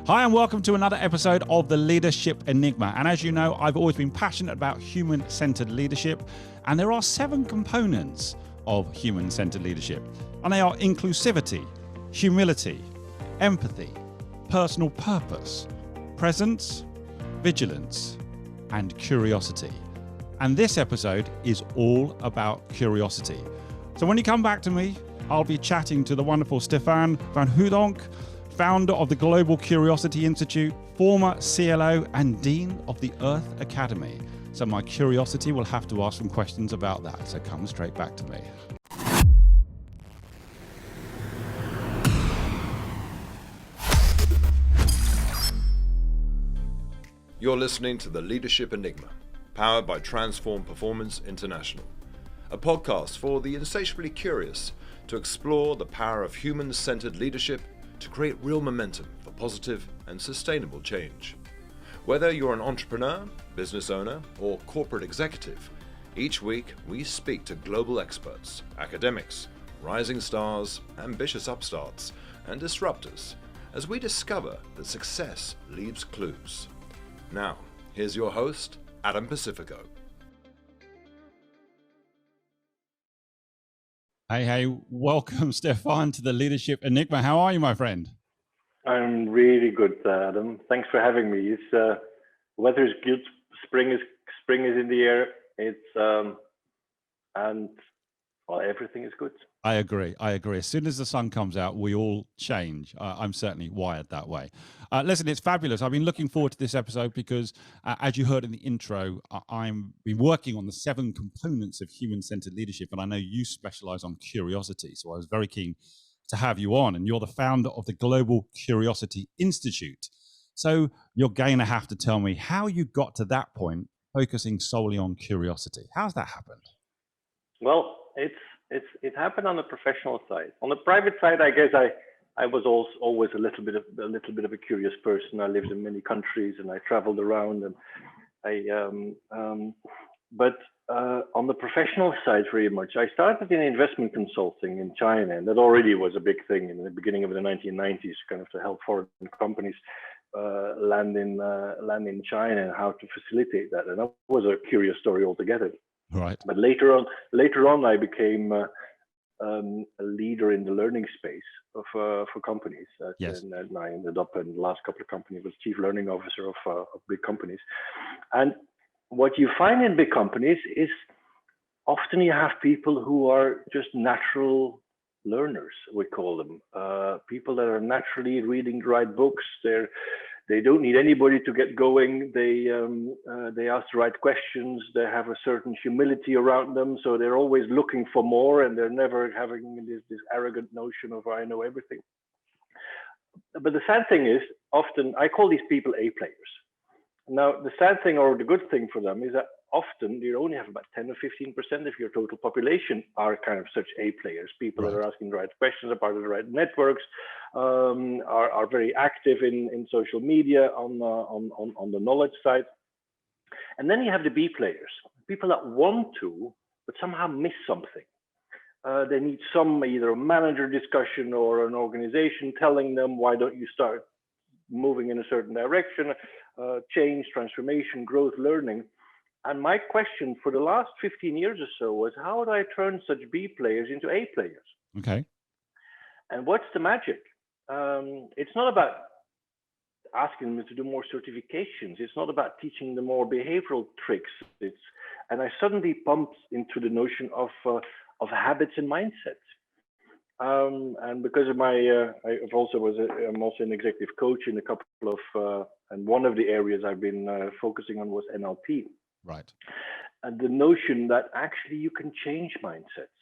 Hi and welcome to another episode of the Leadership Enigma. And as you know, I've always been passionate about human-centered leadership, and there are 7 components of human-centered leadership. And they are inclusivity, humility, empathy, personal purpose, presence, vigilance, and curiosity. And this episode is all about curiosity. So when you come back to me, I'll be chatting to the wonderful Stefaan van Hooydonk, founder of the Global Curiosity Institute, former CLO and Dean of the Earth Academy. So my curiosity will have to ask some questions about that. So come straight back to me. You're listening to The Leadership Enigma, powered by Transform Performance International, a podcast for the insatiably curious to explore the power of human-centered leadership to create real momentum for positive and sustainable change. Whether you're an entrepreneur, business owner, or corporate executive, each week we speak to global experts, academics, rising stars, ambitious upstarts, and disruptors as we discover that success leaves clues. Now, here's your host, Adam Pacifico. Hey, welcome, Stefaan, to the Leadership Enigma. How are you, my friend? I'm really good, Adam. Thanks for having me. It's weather is good. Spring is in the air. It's and well, everything is good. I agree. As soon as the sun comes out, we all change. I'm certainly wired that way. Listen, it's fabulous. I've been looking forward to this episode because, as you heard in the intro, I'm been working on the 7 components of human-centered leadership, and I know you specialize on curiosity. So I was very keen to have you on, and you're the founder of the Global Curiosity Institute. So you're going to have to tell me how you got to that point, focusing solely on curiosity. How's that happened? Well, it happened on the professional side. On the private side, I guess I was also always a little bit of a curious person. I lived in many countries and I traveled around, and but on the professional side, very much, I started in investment consulting in China, and that already was a big thing in the beginning of the 1990s, kind of to help foreign companies land in China and how to facilitate that. And that was a curious story altogether. Right. But later on, I became a leader in the learning space for companies. Yes. And I ended up in the last couple of companies as chief learning officer of big companies. And what you find in big companies is often you have people who are just natural learners, we call them. People that are naturally reading the right books. They don't need anybody to get going. They ask the right questions. They have a certain humility around them, so they're always looking for more, and they're never having this arrogant notion of I know everything. But the sad thing is, often I call these people A players. Now, the sad thing or the good thing for them is that often you only have about 10 or 15% of your total population are kind of such A players, people Right. that are asking the right questions, are part of the right networks, are very active in social media on the knowledge side. And then you have the B players, people that want to, but somehow miss something. They need some either a manager discussion or an organization telling them, why don't you start moving in a certain direction, change, transformation, growth, learning. And my question for the last 15 years or so was, how would I turn such B players into A players? Okay. And what's the magic? It's not about asking them to do more certifications. It's not about teaching them more behavioral tricks. And I suddenly bumped into the notion of habits and mindsets. And because of my, I'm also an executive coach in a couple of, and one of the areas I've been focusing on was NLP. Right. And the notion that actually you can change mindsets.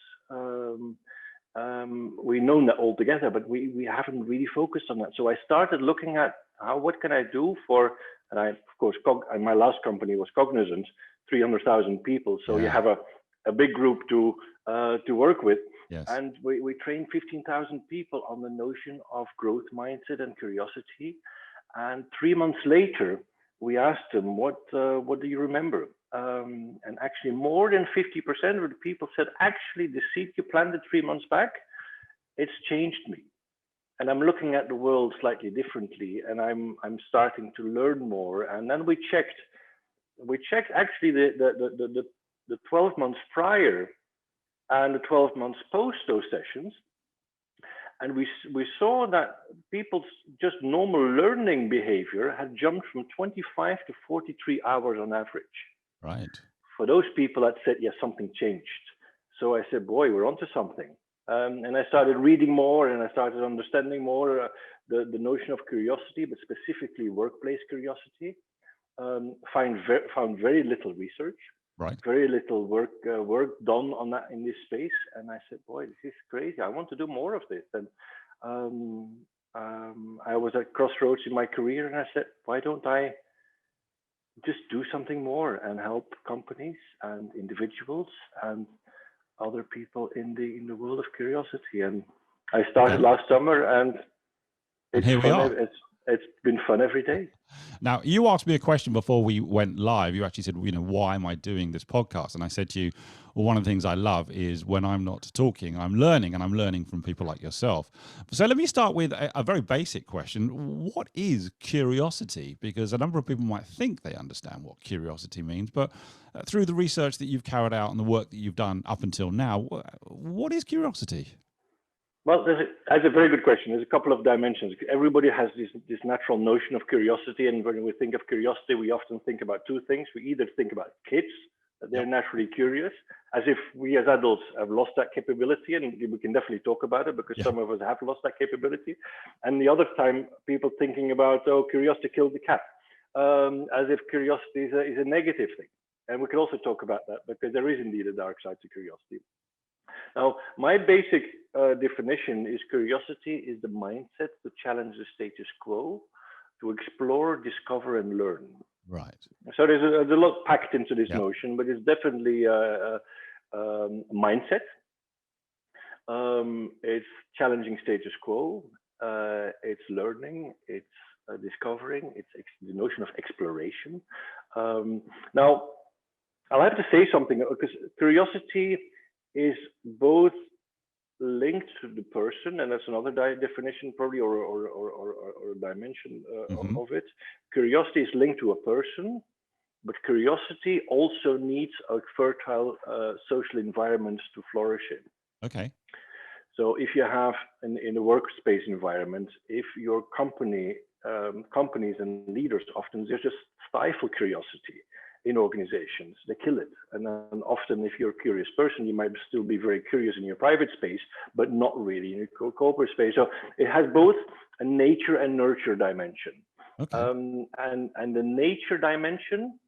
We know that altogether, but we haven't really focused on that. So I started looking at what can I do for, and I, of course, my last company was Cognizant, 300,000 people. So you have a big group to work with. Yes. And we trained 15,000 people on the notion of growth mindset and curiosity. And 3 months later, we asked them, what do you remember? And actually more than 50% of the people said, actually, the seed you planted 3 months back, it's changed me. and I'm looking at the world slightly differently, and I'm starting to learn more. And then we checked actually the 12 months prior and the 12 months post those sessions, and we saw that people's just normal learning behavior had jumped from 25 to 43 hours on average. Right. For those people that said, yes, something changed. So I said, boy, we're onto something. And I started reading more, and I started understanding more the notion of curiosity, but specifically workplace curiosity. Found very little research, Right. very little work done on that in this space. And I said, boy, this is crazy. I want to do more of this. And I was at crossroads in my career, and I said, why don't I just do something more and help companies and individuals and other people in the world of curiosity? And I started last summer, and here we are. It's been fun every day. Now, you asked me a question before we went live. You actually said, why am I doing this podcast? And I said to you, well, one of the things I love is when I'm not talking, I'm learning, and I'm learning from people like yourself. So let me start with a very basic question. What is curiosity? Because a number of people might think they understand what curiosity means, but through the research that you've carried out and the work that you've done up until now, what is curiosity? Well, that's a very good question. There's a couple of dimensions. Everybody has this natural notion of curiosity, and when we think of curiosity, we often think about two things. We either think about kids, that they're naturally curious, as if we as adults have lost that capability, and we can definitely talk about it because some of us have lost that capability. And the other time, people thinking about, curiosity killed the cat, as if curiosity is a negative thing. And we can also talk about that because there is indeed a dark side to curiosity. Now, my basic definition is curiosity is the mindset to challenge the status quo, to explore, discover, and learn. Right. So there's a lot packed into this notion, but it's definitely a mindset. It's challenging status quo. It's learning. It's discovering. It's the notion of exploration. Now, I'll have to say something because curiosity is both linked to the person, and that's another definition probably, or dimension of it. Curiosity is linked to a person, but curiosity also needs a fertile social environment to flourish in. Okay. So if you have in a workspace environment, if your companies and leaders often they just stifle curiosity in organizations, they kill it. And then often if you're a curious person, you might still be very curious in your private space, but not really in your corporate space. So it has both a nature and nurture dimension. Okay. And the nature dimension,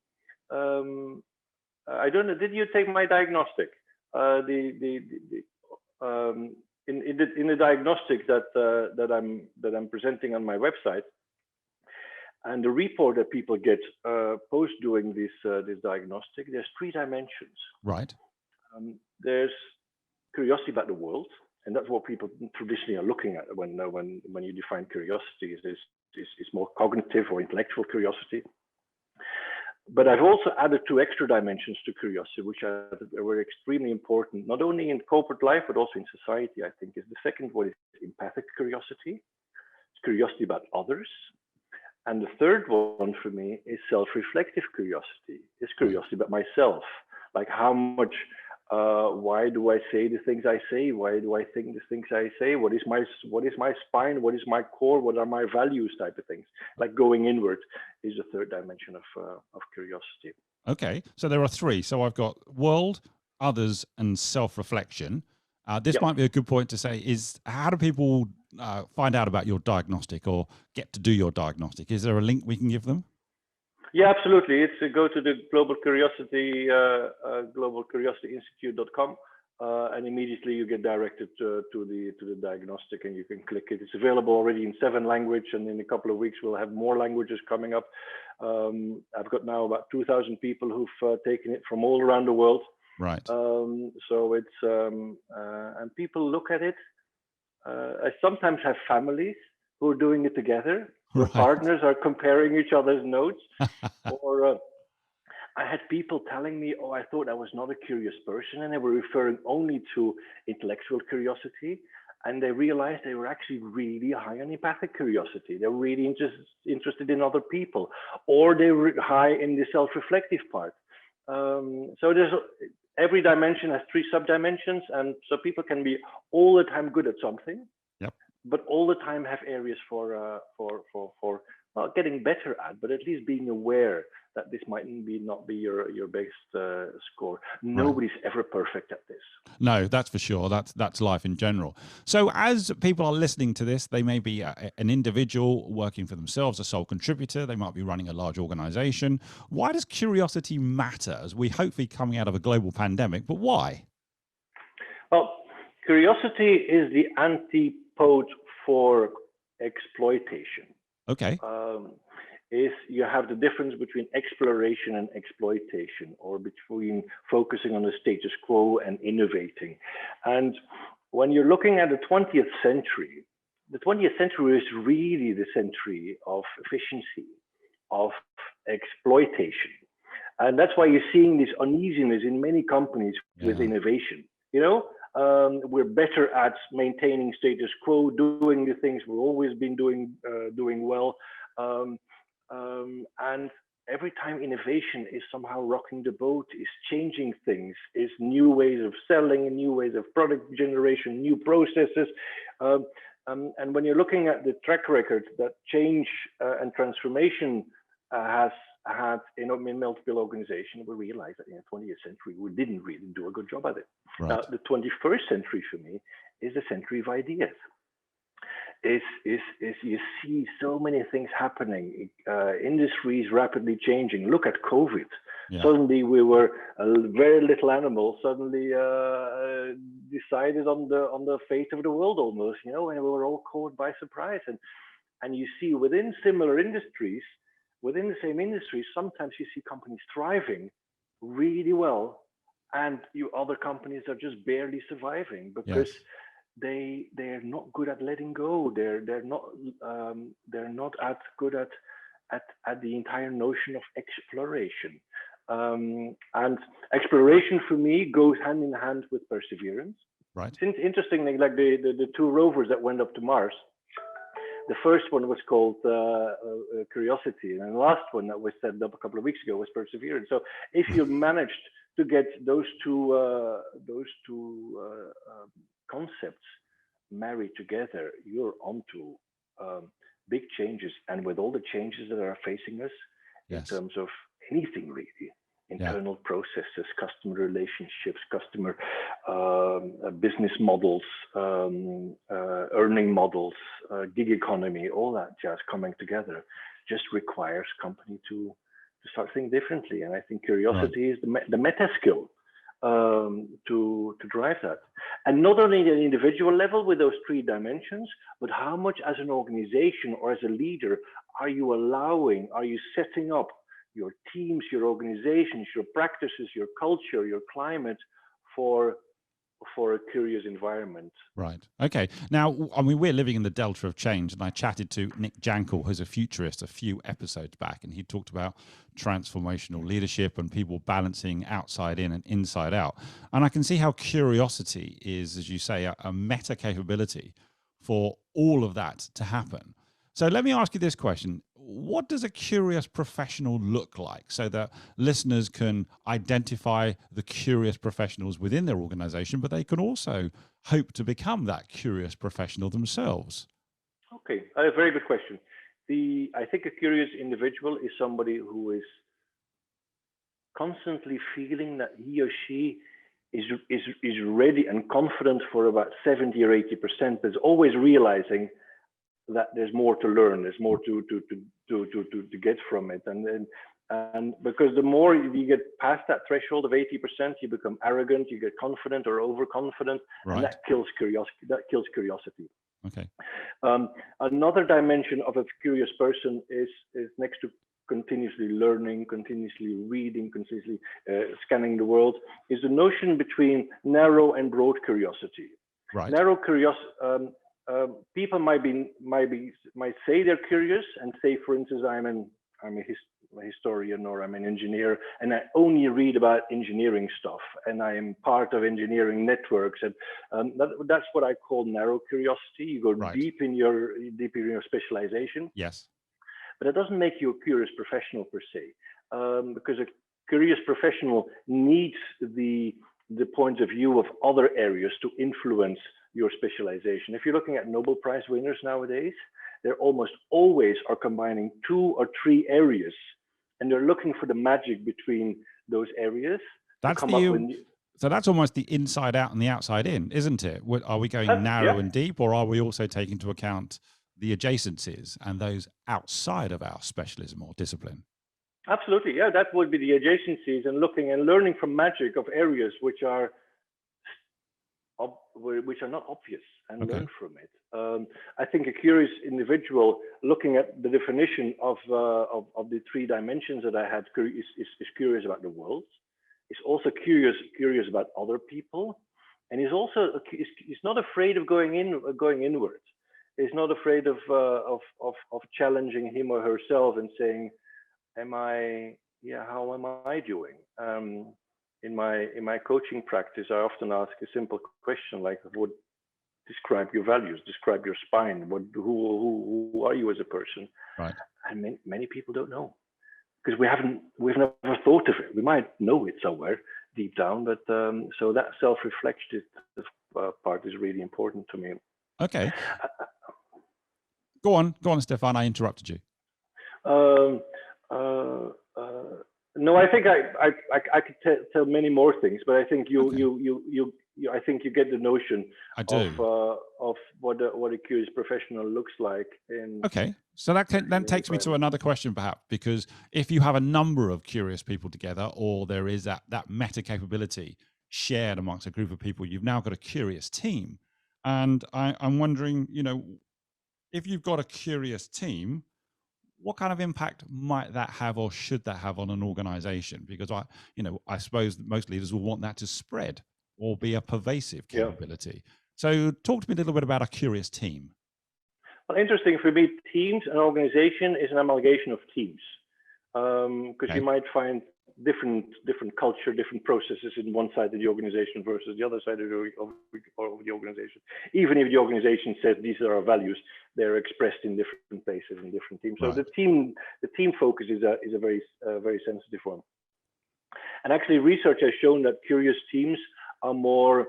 I don't know, did you take my diagnostic? In the diagnostic that I'm presenting on my website, and the report that people get post doing this diagnostic, there's three dimensions. Right. There's curiosity about the world, and that's what people traditionally are looking at when you define curiosity. Is more cognitive or intellectual curiosity. But I've also added two extra dimensions to curiosity, which were extremely important, not only in corporate life, but also in society, I think. Is the second one is empathic curiosity. It's curiosity about others. And the third one for me is self-reflective curiosity. It's curiosity about myself, like how much, why do I say the things I say? Why do I think the things I say? What is my spine? What is my core? What are my values? Type of things. Like going inward is the third dimension of curiosity. Okay, so there are three. So I've got world, others, and self-reflection. This might be a good point to say is, how do people find out about your diagnostic or get to do your diagnostic? Is there a link we can give them? Yeah, absolutely. It's go to the Global Curiosity, globalcuriosityinstitute.com, and immediately you get directed to the diagnostic, and you can click it. It's available already in 7 languages, and in a couple of weeks we'll have more languages coming up. I've got now about 2,000 people who've taken it from all around the world. Right. So it's and people look at it. I sometimes have families who are doing it together. Right. Partners are comparing each other's notes. Or I had people telling me, "Oh, I thought I was not a curious person," and they were referring only to intellectual curiosity. and they realized they were actually really high on empathic curiosity. They were really interested in other people, or they were high in the self-reflective part. So every dimension has three sub-dimensions, and so people can be all the time good at something, Yep. but all the time have areas for not getting better at, but at least being aware that this might not be your best score. Nobody's ever perfect at this. No, that's for sure. That's life in general. So as people are listening to this, they may be an individual working for themselves, a sole contributor. They might be running a large organization. Why does curiosity matter as we hopefully coming out of a global pandemic? But why? Well, curiosity is the antipode for exploitation. Okay. Is you have the difference between exploration and exploitation, or between focusing on the status quo and innovating. And when you're looking at the 20th century is really the century of efficiency, of exploitation. And that's why you're seeing this uneasiness in many companies with innovation. We're better at maintaining status quo, doing the things we've always been doing well. And every time innovation is somehow rocking the boat, is changing things, is new ways of selling, new ways of product generation, new processes. And when you're looking at the track record that change and transformation has had in multiple organizations, we realize that in the 20th century, we didn't really do a good job at it. Right. Now, the 21st century for me is the century of ideas. Is you see so many things happening, industries rapidly changing. Look at COVID. Yeah. Suddenly we were a very little animal. Suddenly decided on the fate of the world almost. And we were all caught by surprise. And you see within similar industries, within the same industry, sometimes you see companies thriving really well, and other companies are just barely surviving because. Yes. They're not good at letting go. They're not as good at the entire notion of exploration. And exploration for me goes hand in hand with perseverance. Right. Since interestingly, like the two rovers that went up to Mars, the first one was called Curiosity, and the last one that was set up a couple of weeks ago was Perseverance. So if you managed to get those two concepts married together, you're onto big changes. And with all the changes that are facing us in terms of anything really, internal processes, customer relationships, customer business models, earning models, gig economy, all that jazz coming together just requires company to start thinking differently. And I think curiosity is the meta skill to drive that. And not only at an individual level with those three dimensions, but how much as an organization or as a leader are you setting up your teams, your organizations, your practices, your culture, your climate for a curious environment. Right. Okay. Now, I mean, we're living in the delta of change, and I chatted to Nick Jankel, who's a futurist, a few episodes back, and he talked about transformational leadership and people balancing outside in and inside out. And I can see how curiosity is, as you say, a meta capability for all of that to happen. So let me ask you this question. What does a curious professional look like so that listeners can identify the curious professionals within their organization, but they can also hope to become that curious professional themselves? Okay, a very good question. I think a curious individual is somebody who is constantly feeling that he or she is ready and confident for about 70 or 80%, but is always realizing that there's more to learn, there's more to get from it, and because the more you get past that threshold of 80%, you become arrogant, you get confident or overconfident, and that kills curiosity. Okay. Another dimension of a curious person is next to continuously learning, continuously reading, continuously scanning the world, is the notion between narrow and broad curiosity. Right. Narrow curiosity. People might say they're curious and say, for instance, I'm a a historian or I'm an engineer and I only read about engineering stuff and I am part of engineering networks. And that's what I call narrow curiosity. You go Right. deep in your specialization. Yes. But it doesn't make you a curious professional per se, because a curious professional needs the points of view of other areas to influence your specialization. If you're looking at Nobel Prize winners nowadays, they almost always are combining 2 or 3 areas, and they're looking for the magic between those areas. That's so that's almost the inside out and the outside in, isn't it? Are we going narrow and deep, or are we also taking into account the adjacencies and those outside of our specialism or discipline? Absolutely, yeah, that would be the adjacencies, and looking and learning from magic of areas which are not obvious, and learn from it. I think a curious individual, looking at the definition of the 3 dimensions that I had, is curious about the world. Is also curious about other people, and is not afraid of going inward. Is not afraid of challenging him or herself and saying, how am I doing? In my coaching practice, I often ask a simple question like, "What describe your values? Describe your spine. Who are you as a person?" Right. And many people don't know, because we've never thought of it. We might know it somewhere deep down, but so that self-reflective part is really important to me. Okay. Go on, Stefaan. I interrupted you. No, I think I could tell many more things, but I think I think you get the notion of what a curious professional looks like. Okay, so that takes me to another question, perhaps, because if you have a number of curious people together, or there is that meta capability shared amongst a group of people, you've now got a curious team. And I'm wondering, if you've got a curious team, what kind of impact might that have, or should that have, on an organization? Because I suppose that most leaders will want that to spread or be a pervasive capability. So talk to me a little bit about a curious team. Well, interesting for me, teams, an organization is an amalgamation of teams, because you might find different culture, different processes in one side of the organization versus the other side of the organization. Even if the organization says these are our values, they're expressed in different places in different teams. So the team focus is a very sensitive one. And actually, research has shown that curious teams are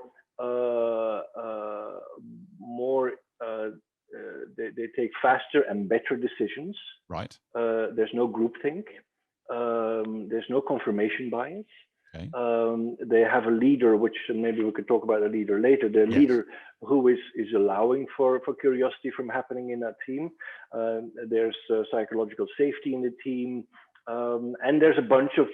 they take faster and better decisions. Right. There's no groupthink. There's no confirmation bias. Okay. They have a leader, which maybe we could talk about a leader later. The leader who is allowing for curiosity from happening in that team. There's psychological safety in the team, and there's a bunch of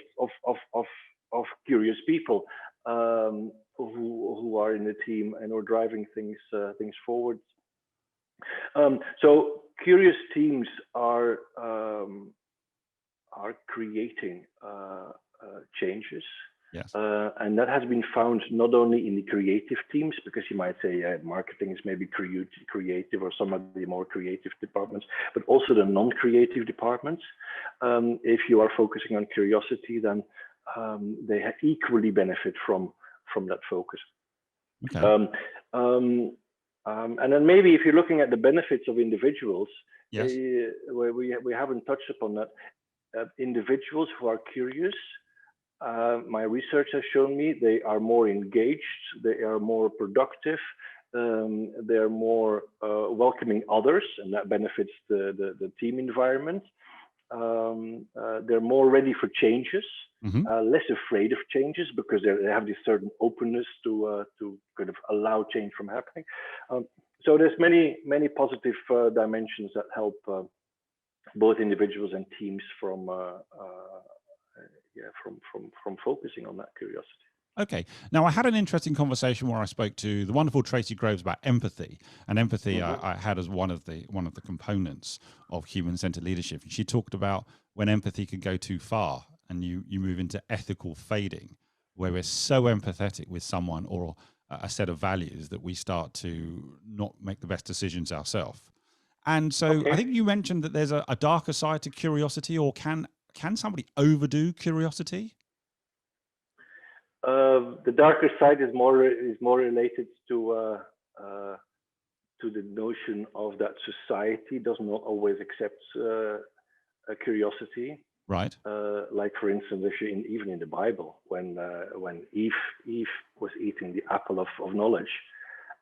curious people who are in the team and are driving things forward. So curious teams are creating changes. Yes. And that has been found not only in the creative teams, because you might say marketing is maybe creative, or some of the more creative departments, but also the non-creative departments. If you are focusing on curiosity, then they equally benefit from that focus. Okay. And then maybe if you're looking at the benefits of individuals, where we haven't touched upon that, individuals who are curious, my research has shown me they are more engaged, they are more productive, they're more welcoming others, and that benefits the team environment. They're more ready for changes, less afraid of changes, because they have this certain openness to kind of allow change from happening. So there's many positive dimensions that help both individuals and teams from focusing on that curiosity. Okay. Now, I had an interesting conversation where I spoke to the wonderful Tracy Groves about empathy, and empathy I had as one of the components of human-centered leadership. And she talked about when empathy can go too far, and you move into ethical fading, where we're so empathetic with someone or a set of values that we start to not make the best decisions ourselves. And so I think you mentioned that there's a darker side to curiosity, or can can somebody overdo curiosity? The darker side is more related to the notion of that society does not always accept a curiosity. Right. Like for instance, even in the Bible, when Eve was eating the apple of knowledge,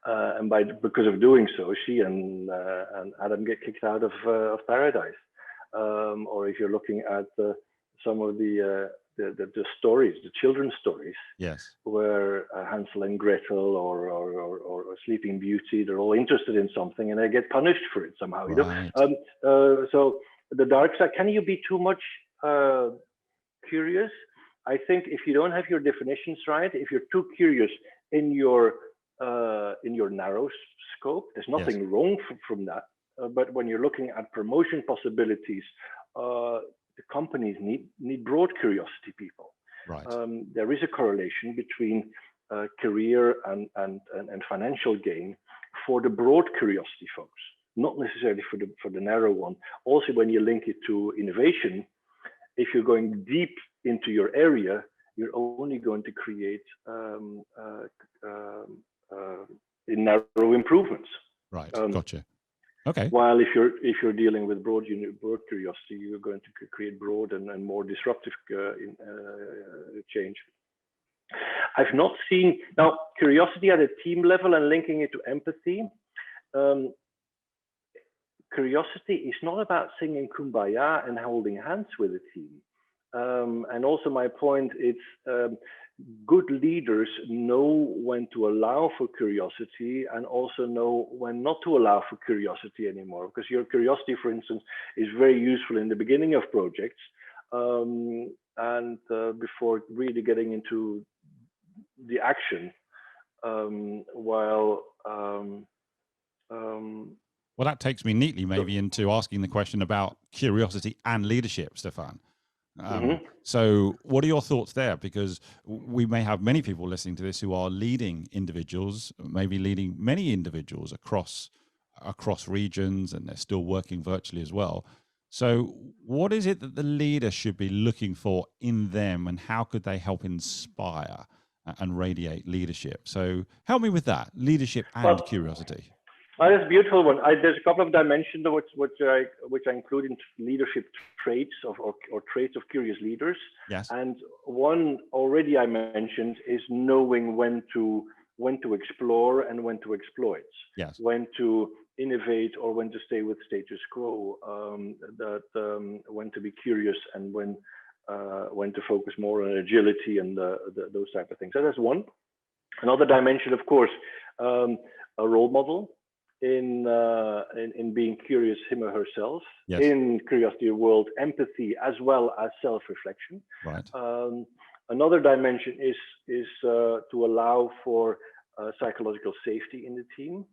and because of doing so, she and Adam get kicked out of paradise. Or if you're looking at some of the stories, the children's stories, yes, where Hansel and Gretel or Sleeping Beauty, they're all interested in something and they get punished for it somehow. Right. So the dark side, can you be too much curious? I think if you don't have your definitions right, if you're too curious in your narrow scope, there's nothing wrong from that. But when you're looking at promotion possibilities, the companies need broad curiosity people. Right. There is a correlation between career and financial gain for the broad curiosity folks, not necessarily for the narrow one. Also, when you link it to innovation, if you're going deep into your area, you're only going to create narrow improvements. Right. Gotcha. Okay. While if you're dealing with broad curiosity, you're going to create broad and more disruptive change. I've not seen now curiosity at a team level and linking it to empathy. Curiosity is not about singing Kumbaya and holding hands with a team. And also my point, it's good leaders know when to allow for curiosity and also know when not to allow for curiosity anymore. Because your curiosity, for instance, is very useful in the beginning of projects and before really getting into the action. Well, that takes me neatly maybe into asking the question about curiosity and leadership, Stefaan. So what are your thoughts there? Because we may have many people listening to this who are leading individuals, maybe leading many individuals across regions, and they're still working virtually as well. So what is it that the leader should be looking for in them, and how could they help inspire and radiate leadership? So help me with that, leadership and curiosity. That's a beautiful one. There's a couple of dimensions which I include in leadership traits or traits of curious leaders. Yes. And one already I mentioned is knowing when to explore and when to exploit. Yes. When to innovate or when to stay with status quo. When to be curious and when to focus more on agility and those type of things. So that's one. Another dimension, of course, a role model. In being curious, him or herself, yes. In curiosity world, empathy as well as self-reflection. Right. Another dimension is to allow for psychological safety in the team,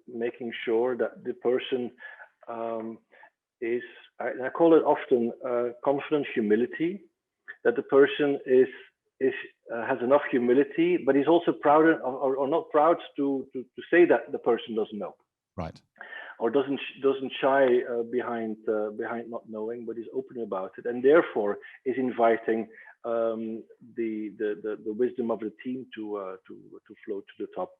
making sure that the person is, I call it often confidence humility, that the person has enough humility, but he's also proud or not proud to say that the person doesn't know, right, or doesn't shy behind not knowing, but is open about it, and therefore is inviting the wisdom of the team to flow to the top.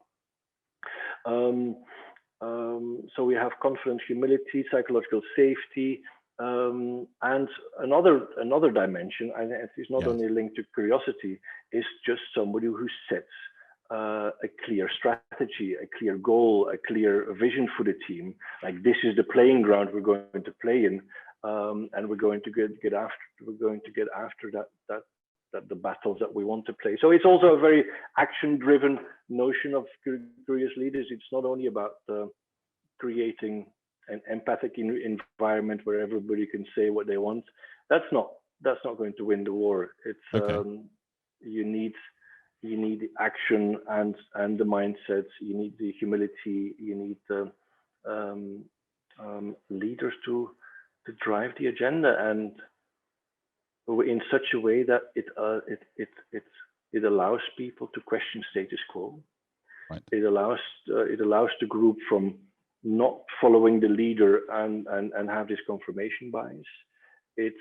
So we have confidence, humility, psychological safety. And another dimension, and it's not only linked to curiosity, is just somebody who sets a clear strategy, a clear goal, a clear vision for the team. Like, this is the playing ground we're going to play in, and we're going to get after that the battles that we want to play. So it's also a very action-driven notion of curious leaders. It's not only about creating an empathic environment where everybody can say what they want. That's not going to win the war. It's you need the action and the mindsets. You need the humility. You need the leaders to drive the agenda, and in such a way that it allows people to question status quo. Right. It allows the group from not following the leader and have this confirmation bias. It's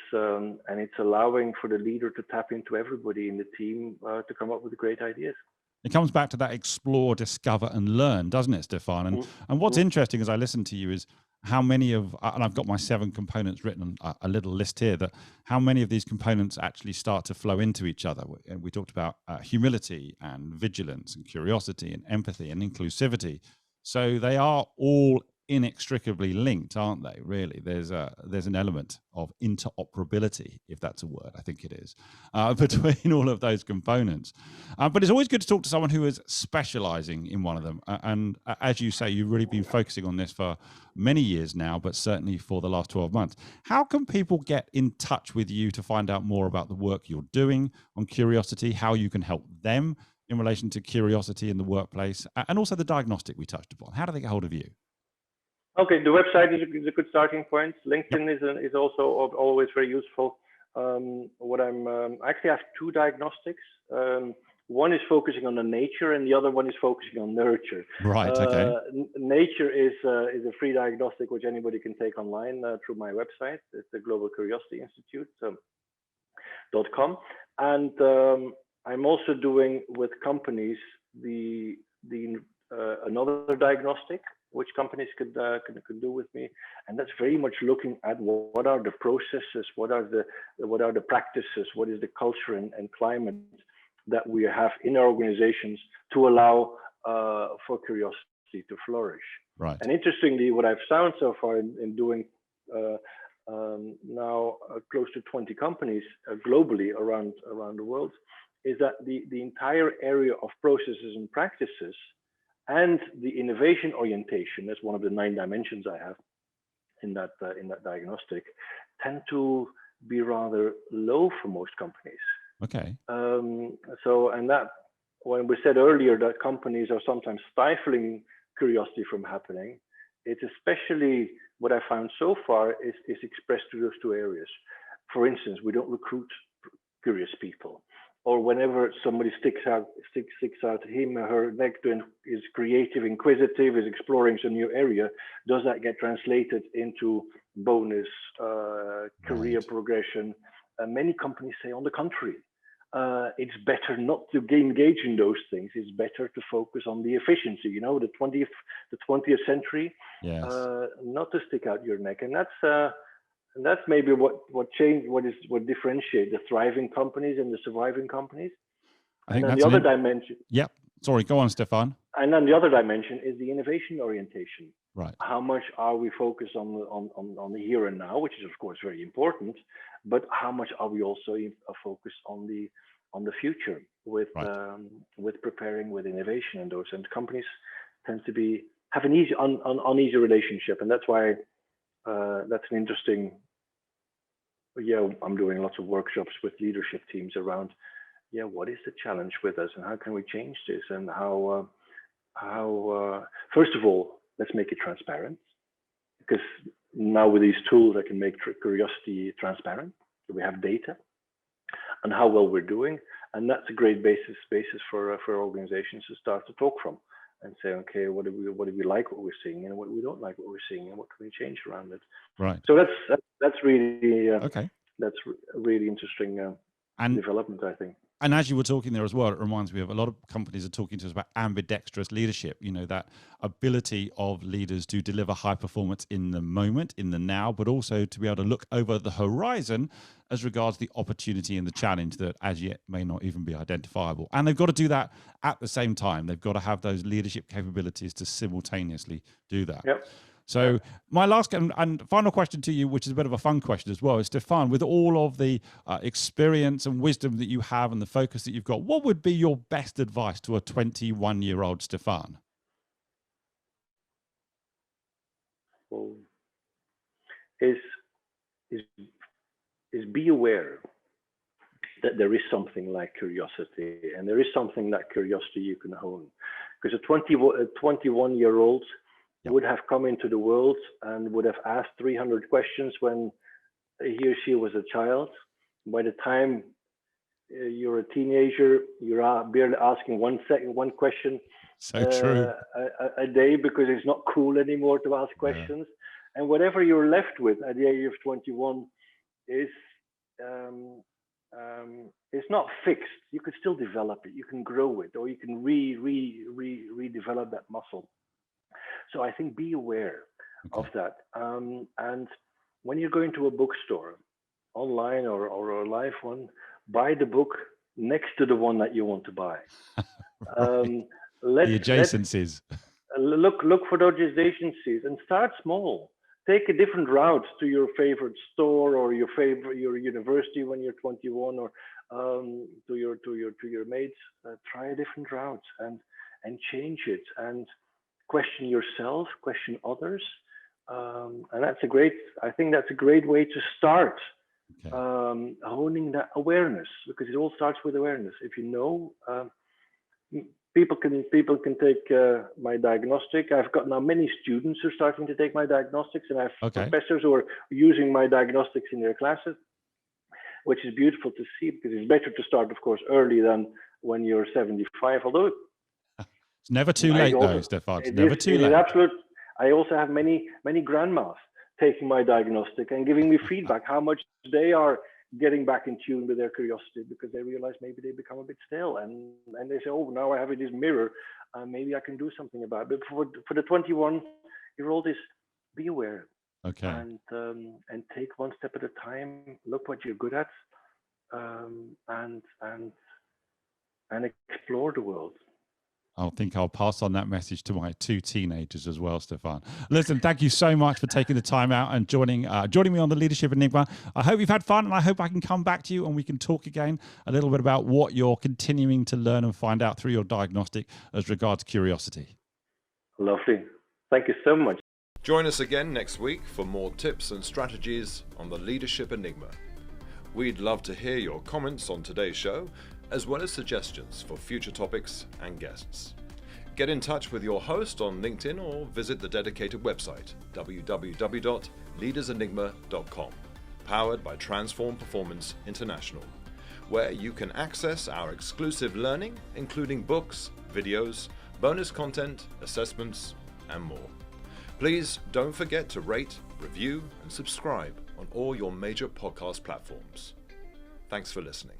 allowing for the leader to tap into everybody in the team to come up with great ideas. It comes back to that explore, discover, and learn, doesn't it, Stefan? And what's interesting as I listen to you is how many of, and I've got my 7 components written on a little list here, that how many of these components actually start to flow into each other. We talked about humility and vigilance and curiosity and empathy and inclusivity. So they are all inextricably linked, aren't they? Really, there's an element of interoperability, if that's a word, I think it is, between all of those components. But it's always good to talk to someone who is specializing in one of them. And as you say, you've really been focusing on this for many years now, but certainly for the last 12 months. How can people get in touch with you to find out more about the work you're doing on curiosity, how you can help them in relation to curiosity in the workplace, and also the diagnostic we touched upon? How do they get hold of you? Okay, the website is a good starting point. LinkedIn is also always very useful. I actually have 2 diagnostics. One is focusing on the nature, and the other one is focusing on nurture. Right. Okay. Nature is a free diagnostic which anybody can take online through my website. It's the Global Curiosity Institute .com, and I'm also doing with companies another diagnostic which companies could do with me, and that's very much looking at what are the processes, what are the practices, what is the culture and climate that we have in our organizations to allow for curiosity to flourish. Right. And interestingly, what I've found so far in doing now close to 20 companies globally around the world is that the entire area of processes and practices and the innovation orientation, as one of the 9 dimensions I have in that diagnostic, tend to be rather low for most companies. Okay. And that, when we said earlier that companies are sometimes stifling curiosity from happening, it's especially what I found so far is expressed through those 2 areas. For instance, we don't recruit curious people. Or whenever somebody sticks out him or her neck and is creative, inquisitive, is exploring some new area, does that get translated into bonus, career progression? Many companies say, on the contrary, it's better not to engage in those things. It's better to focus on the efficiency. You know, the 20th century, yes. Not to stick out your neck, and that's maybe what changed, what differentiate the thriving companies and the surviving companies. I think and then that's the other dimension. Yep. Sorry, go on, Stefan. And then the other dimension is the innovation orientation. Right. How much are we focused on the here and now, which is of course very important, but how much are we also focused on the future with preparing, with innovation and those? And companies tend to have an uneasy relationship, and that's why. That's an interesting. I'm doing lots of workshops with leadership teams around. What is the challenge with us, and how can we change this, and how first of all, let's make it transparent, because now with these tools, I can make curiosity transparent. We have data on how well we're doing, and that's a great basis for organizations to start to talk from. And say, okay, what do we like what we're seeing, and what we don't like what we're seeing, and what can we change around it? Right. So that's really okay. That's a really interesting development, I think. And as you were talking there as well, it reminds me of a lot of companies are talking to us about ambidextrous leadership, you know, that ability of leaders to deliver high performance in the moment, in the now, but also to be able to look over the horizon as regards the opportunity and the challenge that as yet may not even be identifiable. And they've got to do that at the same time. They've got to have those leadership capabilities to simultaneously do that. Yep. So my last and final question to you, which is a bit of a fun question as well, is Stefan, with all of the experience and wisdom that you have and the focus that you've got, what would be your best advice to a 21-year-old Stefan? Well, is be aware that there is something like curiosity, and there is something like curiosity you can hone. Because a 21-year-old would have come into the world and would have asked 300 questions when he or she was a child. By the time you're a teenager, you're barely asking one question. So true. a day because it's not cool anymore to ask questions. And whatever you're left with at the age of 21 is it's not fixed. You could still develop it. You can grow it, or you can redevelop that muscle. So I think be aware of that. And when you're going to a bookstore, online or a live one, buy the book next to the one that you want to buy. The adjacencies. Look for the adjacencies and start small. Take a different route to your favorite store or your university when you're 21, or to your mates. Try a different route and change it, and question yourself, question others, and I think that's a great way to start honing that awareness, because it all starts with awareness. If you know, people can take my diagnostic. I've got now many students who are starting to take my diagnostics, and I have professors who are using my diagnostics in their classes, which is beautiful to see, because it's better to start, of course, early than when you're 75. Although it's never too late, though, Stefaan. It's never too late. Absolute. I also have many grandmas taking my diagnostic and giving me feedback how much they are getting back in tune with their curiosity, because they realize maybe they become a bit stale, and they say, oh, now I have this mirror, maybe I can do something about it. But for the 21-year-old, is be aware, and take one step at a time. Look what you're good at, and explore the world. I think I'll pass on that message to my 2 teenagers as well, Stefaan. Listen, thank you so much for taking the time out and joining me on the Leadership Enigma. I hope you've had fun, and I hope I can come back to you and we can talk again a little bit about what you're continuing to learn and find out through your diagnostic as regards curiosity. Lovely. Thank you so much. Join us again next week for more tips and strategies on the Leadership Enigma. We'd love to hear your comments on today's show, as well as suggestions for future topics and guests. Get in touch with your host on LinkedIn or visit the dedicated website, www.leadersenigma.com, powered by Transform Performance International, where you can access our exclusive learning, including books, videos, bonus content, assessments, and more. Please don't forget to rate, review, and subscribe on all your major podcast platforms. Thanks for listening.